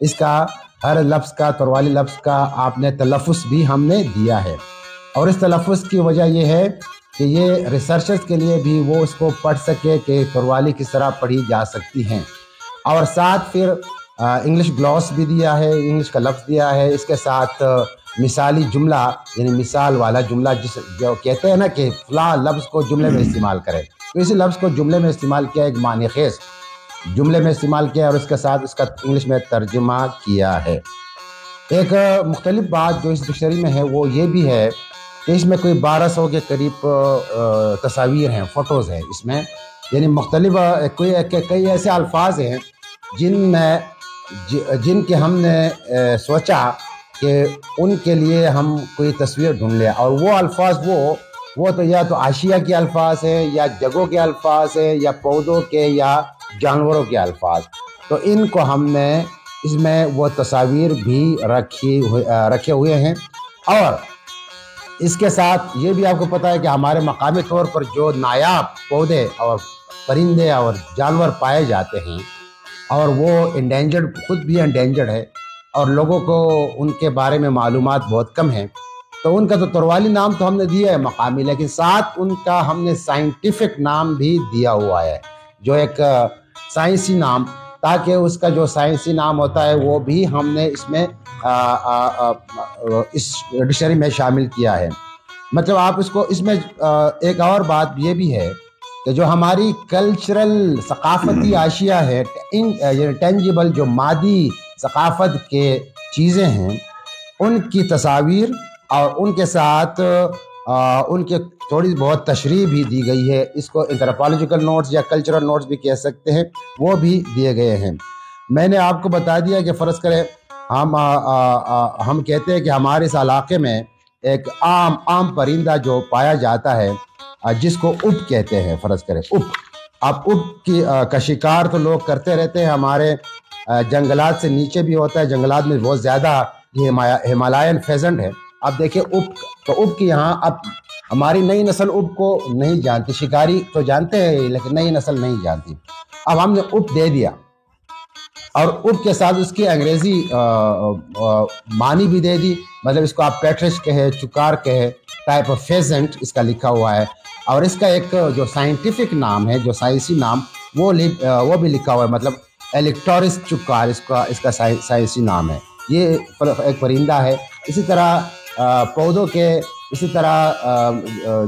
اس کا ہر لفظ کا تروالی لفظ کا آپ نے تلفظ بھی ہم نے دیا ہے، اور اس تلفظ کی وجہ یہ ہے کہ یہ ریسرچرز کے لیے بھی وہ اس کو پڑھ سکے کہ تروالی کس طرح پڑھی جا سکتی ہیں، اور ساتھ پھر انگلش گلوس بھی دیا ہے، انگلش کا لفظ دیا ہے، اس کے ساتھ مثالی جملہ یعنی مثال والا جملہ جو کہتے ہیں نا کہ فلاں لفظ کو جملے میں استعمال کرے، تو اسی لفظ کو جملے میں استعمال کیا، ایک معنی خیز جملے میں استعمال کیا، اور اس کے ساتھ اس کا انگلش میں ترجمہ کیا ہے۔ ایک مختلف بات جو اس ڈکشنری میں ہے وہ یہ بھی ہے کہ اس میں کوئی 1200 کے قریب تصاویر ہیں، فوٹوز ہیں اس میں، یعنی مختلف کئی ایسے الفاظ ہیں جن کے ہم نے سوچا کہ ان کے لیے ہم کوئی تصویر ڈھونڈ لیں، اور وہ الفاظ وہ تو یا تو آشیا کے الفاظ ہیں، یا جگہوں کے الفاظ ہیں، یا پودوں کے یا جانوروں کے الفاظ، تو ان کو ہم نے اس میں وہ تصاویر بھی رکھے ہوئے ہیں۔ اور اس کے ساتھ یہ بھی آپ کو پتہ ہے کہ ہمارے مقامی طور پر جو نایاب پودے اور پرندے اور جانور پائے جاتے ہیں، اور وہ انڈینجرڈ، خود بھی انڈینجرڈ ہے، اور لوگوں کو ان کے بارے میں معلومات بہت کم ہیں، تو ان کا تو تروالی نام تو ہم نے دیا ہے مقامی، لیکن ساتھ ان کا ہم نے سائنٹیفک نام بھی دیا ہوا ہے، جو ایک سائنسی نام، تاکہ اس کا جو سائنسی نام ہوتا ہے وہ بھی ہم نے اس میں اس ڈکشنری میں شامل کیا ہے۔ مطلب آپ اس کو اس میں ایک اور بات یہ بھی ہے کہ جو ہماری کلچرل ثقافتی اشیاء ہے، ٹینجیبل جو مادی ثقافت کے چیزیں ہیں، ان کی تصاویر اور ان کے ساتھ ان کے تھوڑی بہت تشریح بھی دی گئی ہے، اس کو اینتھروپولوجیکل نوٹس یا کلچرل نوٹس بھی کہہ سکتے ہیں، وہ بھی دیے گئے ہیں۔ میں نے آپ کو بتا دیا کہ فرض کریں ہم کہتے ہیں کہ ہمارے اس علاقے میں ایک عام پرندہ جو پایا جاتا ہے جس کو اپ کہتے ہیں، فرض کریں اپ کا شکار تو لوگ کرتے رہتے ہیں، ہمارے جنگلات سے نیچے بھی ہوتا ہے، جنگلات میں بہت زیادہ یہ ہمالین فیزنٹ ہے۔ اب دیکھیں اپ کی یہاں اب ہماری نئی نسل اپ کو نہیں جانتی، شکاری تو جانتے ہیں لیکن نئی نسل نہیں جانتی۔ اب ہم نے اپ دے دیا، اور اپ کے ساتھ اس کی انگریزی معنی بھی دے دی، مطلب اس کو آپ پیٹرش کہے، چکار کہے، ٹائپ آف فیزنٹ اس کا لکھا ہوا ہے، اور اس کا ایک جو سائنٹیفک نام ہے، جو سائنسی نام، وہ بھی لکھا ہوا ہے، مطلب الیکٹورس چکار اس کا سائنسی نام ہے۔ یہ ایک پرندہ ہے۔ اسی طرح پودوں کے، اسی طرح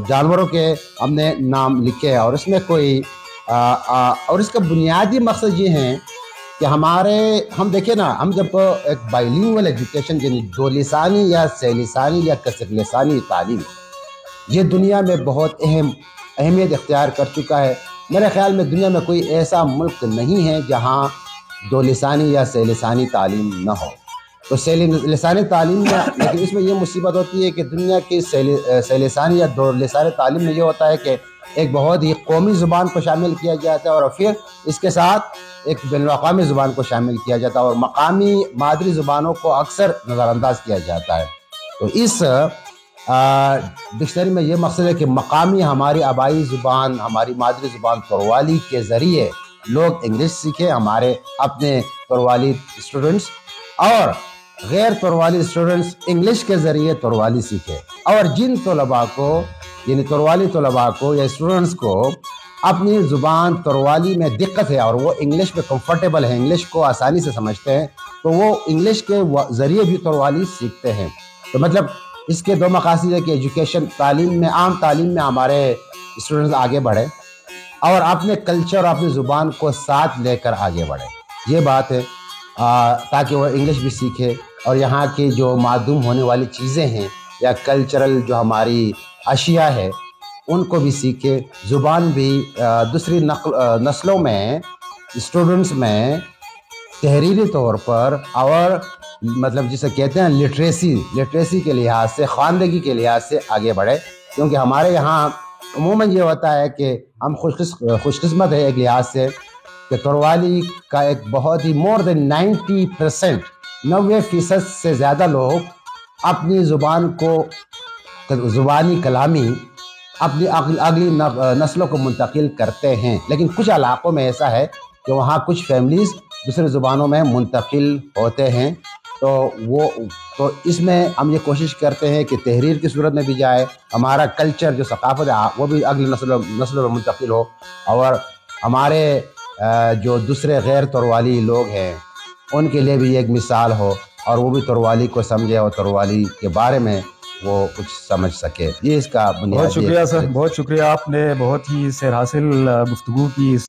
جانوروں کے ہم نے نام لکھے ہیں، اور اس میں اور اس کا بنیادی مقصد یہ ہے کہ ہم دیکھیں نا، ہم جب ایک بائلنگول ایجوکیشن یعنی دو لسانی یا سے لسانی یا کثیر لسانی تعلیم، یہ دنیا میں بہت اہمیت اختیار کر چکا ہے۔ میرے خیال میں دنیا میں کوئی ایسا ملک نہیں ہے جہاں دو لسانی یا سے لسانی تعلیم نہ ہو۔ تو سے لسانی تعلیم میں، لیکن اس میں یہ مصیبت ہوتی ہے کہ دنیا کی سے لسانی یا دو لسانی تعلیم میں یہ ہوتا ہے کہ ایک بہت ہی قومی زبان کو شامل کیا جاتا ہے، اور پھر اس کے ساتھ ایک بین الاقوامی زبان کو شامل کیا جاتا ہے، اور مقامی مادری زبانوں کو اکثر نظر انداز کیا جاتا ہے۔ تو اس ڈکشنری میں یہ مقصد ہے کہ مقامی ہماری آبائی زبان، ہماری مادری زبان تروالی کے ذریعے لوگ انگلش سیکھیں، ہمارے اپنے تروالی اسٹوڈنٹس، اور غیر تروالی اسٹوڈنٹس انگلش کے ذریعے تروالی سیکھیں۔ اور جن طلباء کو، یعنی تروالی طلباء کو یا اسٹوڈنٹس کو اپنی زبان تروالی میں دقت ہے اور وہ انگلش میں کمفرٹیبل ہے، انگلش کو آسانی سے سمجھتے ہیں، تو وہ انگلش کے ذریعے بھی تروالی سیکھتے ہیں۔ تو مطلب اس کے دو مقاصد ہے کہ ایجوکیشن، تعلیم میں، عام تعلیم میں ہمارے اسٹوڈنٹس آگے بڑھیں، اور اپنے کلچر، اپنی زبان کو ساتھ لے کر آگے بڑھیں، یہ بات ہے، تاکہ وہ انگلش بھی سیکھے، اور یہاں کی جو معدوم ہونے والی چیزیں ہیں یا کلچرل جو ہماری اشیاء ہے ان کو بھی سیکھے، زبان بھی دوسری نسلوں میں، اسٹوڈنٹس میں تحریری طور پر، اور مطلب جسے کہتے ہیں لٹریسی کے لحاظ سے، خواندگی کے لحاظ سے آگے بڑھے، کیونکہ ہمارے یہاں عموماً یہ ہوتا ہے کہ ہم خوش قسمت ہے ایک لحاظ سے کہ تروالی کا ایک بہت ہی more than 90% سے زیادہ لوگ اپنی زبان کو، زبانی کلامی اپنی اگلی نسلوں کو منتقل کرتے ہیں۔ لیکن کچھ علاقوں میں ایسا ہے کہ وہاں کچھ فیملیز دوسرے زبانوں میں منتقل ہوتے ہیں. تو اس میں ہم یہ کوشش کرتے ہیں کہ تحریر کی صورت میں بھی جائے, ہمارا کلچر جو ثقافت ہے وہ بھی اگلی نسلوں میں منتقل ہو, اور ہمارے جو دوسرے غیر تروالی لوگ ہیں ان کے لیے بھی ایک مثال ہو, اور وہ بھی تروالی کو سمجھے اور تروالی کے بارے میں وہ کچھ سمجھ سکے. یہ اس کا بنیادی. بہت شکریہ سر, بہت شکریہ, آپ نے بہت ہی سیر حاصل گفتگو کی.